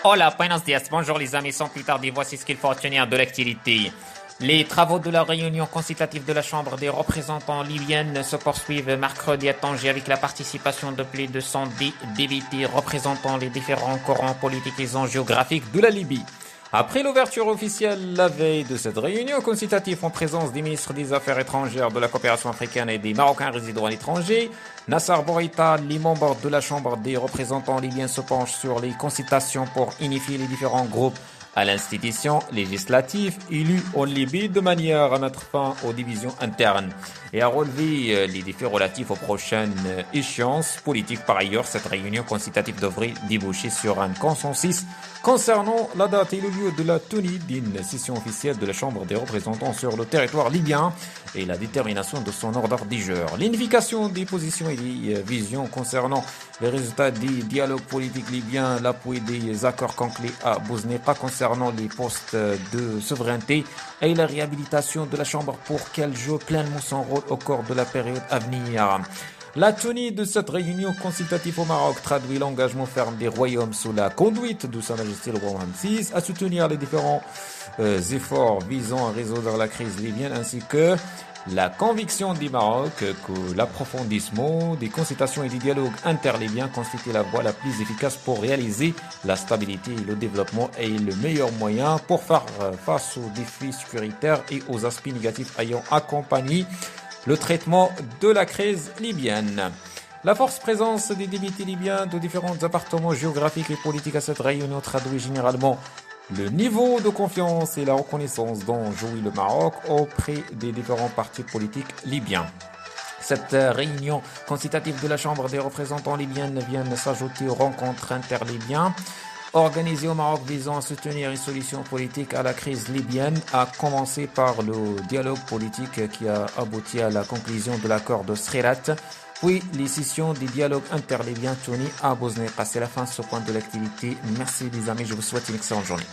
Hola, buenos días. Bonjour les amis, sans plus tarder, voici ce qu'il faut retenir de l'activité. Les travaux de la réunion consultative de la Chambre des représentants libyenne se poursuivent mercredi à Tanger avec la participation de plus de 100 députés représentant les différents courants politiques et zones géographiques de la Libye. Après l'ouverture officielle la veille de cette réunion consultative en présence des ministres des Affaires étrangères, de la coopération africaine et des Marocains résidant à l'étranger, Nassar Bourita, les membres de la Chambre des représentants libyens se penchent sur les consultations pour unifier les différents groupes à l'institution législative élue en Libye de manière à mettre fin aux divisions internes et à relever les défis relatifs aux prochaines échéances politiques. Par ailleurs, cette réunion consultative devrait déboucher sur un consensus concernant la date et le lieu de la tenue d'une session officielle de la Chambre des représentants sur le territoire libyen et la détermination de son ordre du jour. L'unification des positions et des visions concernant les résultats des dialogues politiques libyens, l'appui des accords conclus à Bousneka concernant les postes de souveraineté et la réhabilitation de la Chambre pour qu'elle joue pleinement son rôle au cours de la période à venir. La tenue de cette réunion consultative au Maroc traduit l'engagement ferme des royaumes sous la conduite de Sa Majesté le roi Mohammed VI à soutenir les différents efforts visant à résoudre la crise libyenne ainsi que la conviction du Maroc que l'approfondissement des consultations et des dialogues interlibyens constitue la voie la plus efficace pour réaliser la stabilité et le développement et le meilleur moyen pour faire face aux défis sécuritaires et aux aspects négatifs ayant accompagné le traitement de la crise libyenne. La forte présence des députés libyens de différents appartements géographiques et politiques à cette réunion traduit généralement le niveau de confiance et la reconnaissance dont jouit le Maroc auprès des différents partis politiques libyens. Cette réunion consultative de la Chambre des représentants libyenne vient s'ajouter aux rencontres interlibyennes organisées au Maroc visant à soutenir une solution politique à la crise libyenne, à commencer par le dialogue politique qui a abouti à la conclusion de l'accord de Srerat, puis les sessions des dialogues interlibyens tenues à Bousneka. C'est la fin de ce point de l'activité. Merci les amis, je vous souhaite une excellente journée.